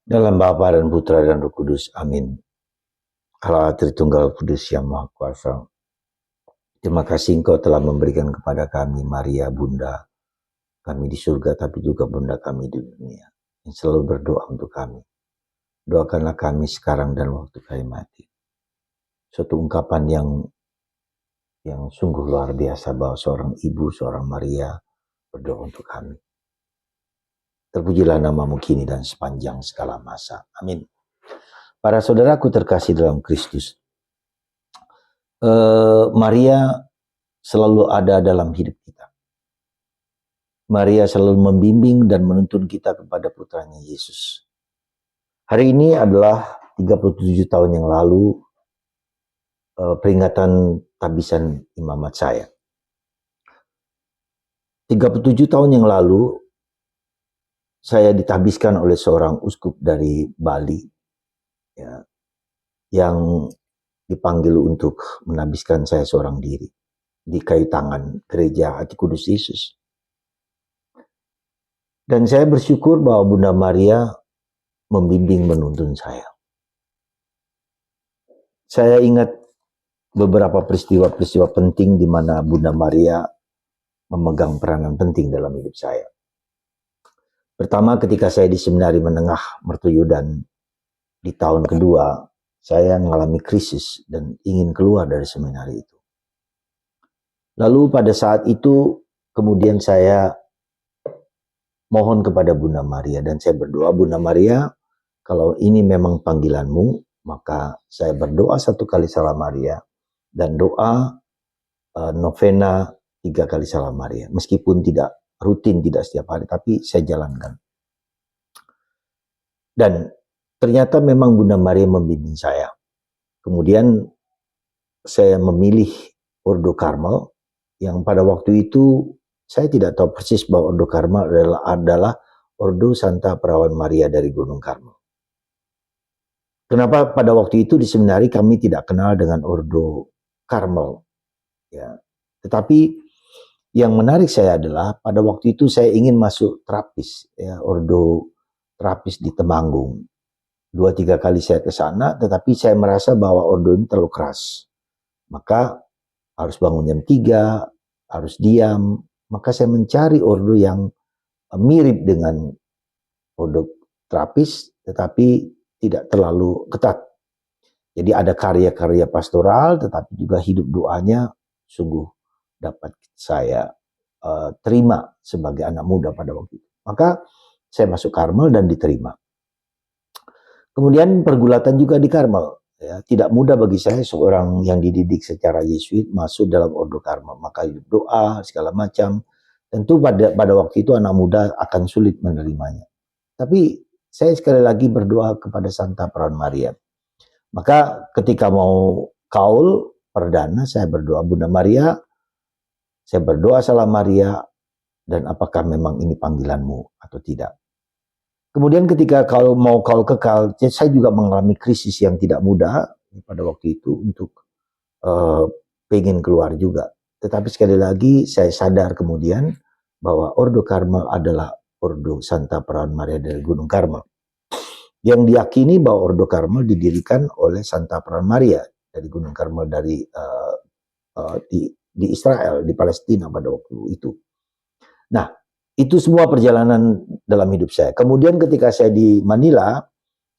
Dalam Bapa dan Putra dan Roh Kudus. Amin. Allah Tritunggal Kudus yang Maha Kuasa. Terima kasih Engkau telah memberikan kepada kami Maria Bunda kami di surga, tapi juga Bunda kami di dunia, yang selalu berdoa untuk kami. Doakanlah kami sekarang dan waktu kami mati. Suatu ungkapan yang sungguh luar biasa bahwa seorang ibu, seorang Maria berdoa untuk kami. Terpujilah namamu kini dan sepanjang segala masa. Amin. Para saudaraku terkasih dalam Kristus, Maria selalu ada dalam hidup kita. Maria selalu membimbing dan menuntun kita kepada putranya Yesus. Hari ini adalah 37 tahun yang lalu peringatan tabisan imamat saya. 37 tahun yang lalu saya ditabiskan oleh seorang uskup dari Bali, ya, yang dipanggil untuk menabiskan saya seorang diri di kayu tangan gereja Hati Kudus Yesus. Dan saya bersyukur bahwa Bunda Maria membimbing menuntun saya. Saya ingat beberapa peristiwa-peristiwa penting di mana Bunda Maria memegang peranan penting dalam hidup saya. Pertama, ketika saya di seminari menengah Mertoyudan di tahun kedua, saya mengalami krisis dan ingin keluar dari seminari itu. Lalu pada saat itu kemudian saya mohon kepada Bunda Maria dan saya berdoa, Bunda Maria, kalau ini memang panggilanmu, maka saya berdoa 1 kali Salam Maria dan doa novena 3 kali Salam Maria. Meskipun tidak rutin, tidak setiap hari, tapi saya jalankan. Dan ternyata memang Bunda Maria membimbing saya. Kemudian saya memilih Ordo Karmel yang pada waktu itu saya tidak tahu persis bahwa Ordo Karmel adalah Ordo Santa Perawan Maria dari Gunung Karmel. Kenapa pada waktu itu di seminari kami tidak kenal dengan Ordo Karmel? Ya. Tetapi yang menarik saya adalah pada waktu itu saya ingin masuk terapis, ya, Ordo terapis di Temanggung. 2-3 kali saya ke sana, tetapi saya merasa bahwa ordo ini terlalu keras. Maka harus bangun jam 3, harus diam. Maka saya mencari ordo yang mirip dengan ordo terapis, tetapi tidak terlalu ketat. Jadi ada karya-karya pastoral, tetapi juga hidup doanya sungguh dapat saya terima sebagai anak muda pada waktu itu. Maka saya masuk Karmel dan diterima. Kemudian pergulatan juga di Karmel. Ya, tidak mudah bagi saya seorang yang dididik secara Yesuit masuk dalam Ordo Karmel. Maka hidup doa, segala macam. Tentu pada waktu itu anak muda akan sulit menerimanya. Tapi saya sekali lagi berdoa kepada Santa Perawan Maria. Maka ketika mau kaul perdana, saya berdoa, Bunda Maria, saya berdoa Salam Maria, dan apakah memang ini panggilanmu atau tidak. Kemudian ketika kalau mau kaul kekal, saya juga mengalami krisis yang tidak mudah pada waktu itu untuk pengen keluar juga. Tetapi sekali lagi saya sadar kemudian bahwa Ordo Karmel adalah Ordo Santa Perawan Maria dari Gunung Karmel. Yang diyakini bahwa Ordo Karmel didirikan oleh Santa Perawan Maria dari Gunung Karmel di Israel, di Palestina pada waktu itu. Nah, itu semua perjalanan dalam hidup saya. Kemudian ketika saya di Manila,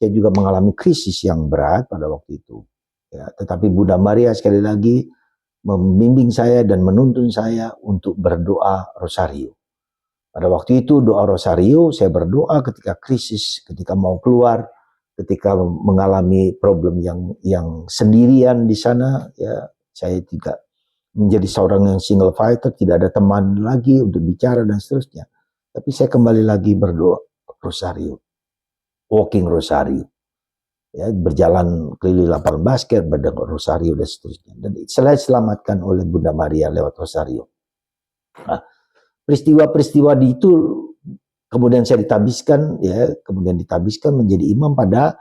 saya juga mengalami krisis yang berat pada waktu itu. Ya, tetapi Bunda Maria sekali lagi membimbing saya dan menuntun saya untuk berdoa rosario. Pada waktu itu doa rosario, saya berdoa ketika krisis, ketika mau keluar, ketika mengalami problem yang sendirian di sana, ya saya tidak menjadi seorang yang single fighter, tidak ada teman lagi untuk bicara dan seterusnya. Tapi saya kembali lagi berdoa rosario, walking rosario, ya, berjalan keliling lapangan basket, berdoa rosario dan seterusnya. Dan saya diselamatkan oleh Bunda Maria lewat rosario. Nah, peristiwa-peristiwa di itu kemudian saya ditabiskan, ya, kemudian ditabiskan menjadi imam pada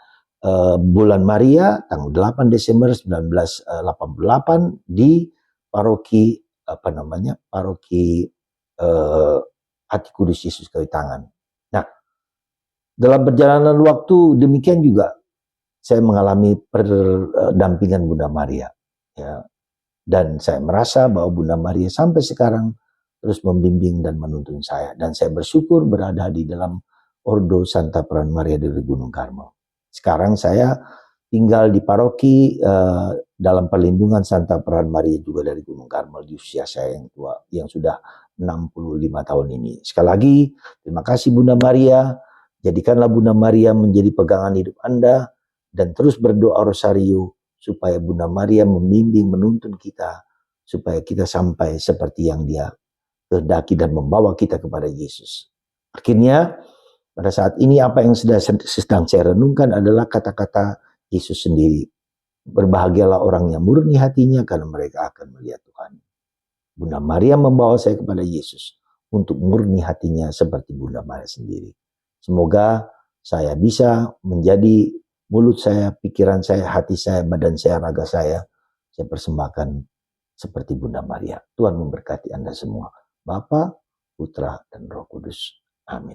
bulan Maria tanggal 8 Desember 1988 di paroki paroki Hati Kudus Yesus Kayu Tangan. Nah, Dalam perjalanan waktu demikian juga saya mengalami pendampingan Bunda Maria, ya. Dan saya merasa bahwa Bunda Maria sampai sekarang terus membimbing dan menuntun saya. Dan saya bersyukur berada di dalam Ordo Santa Peran Maria dari Gunung Karmel. Sekarang saya tinggal di paroki dalam perlindungan Santa Peran Maria juga dari Gunung Karmel di usia saya yang tua, yang sudah 65 tahun ini. Sekali lagi, terima kasih Bunda Maria. Jadikanlah Bunda Maria menjadi pegangan hidup Anda dan terus berdoa rosario supaya Bunda Maria membimbing, menuntun kita, supaya kita sampai seperti yang dia kehendaki dan membawa kita kepada Yesus. Akhirnya, pada saat ini apa yang sedang saya renungkan adalah kata-kata Yesus sendiri. Berbahagialah orang yang murni hatinya karena mereka akan melihat Tuhan. Bunda Maria membawa saya kepada Yesus untuk murni hatinya seperti Bunda Maria sendiri. Semoga saya bisa menjadi mulut saya, pikiran saya, hati saya, badan saya, raga saya persembahkan seperti Bunda Maria. Tuhan memberkati Anda semua. Bapa, Putra, dan Roh Kudus. Amin.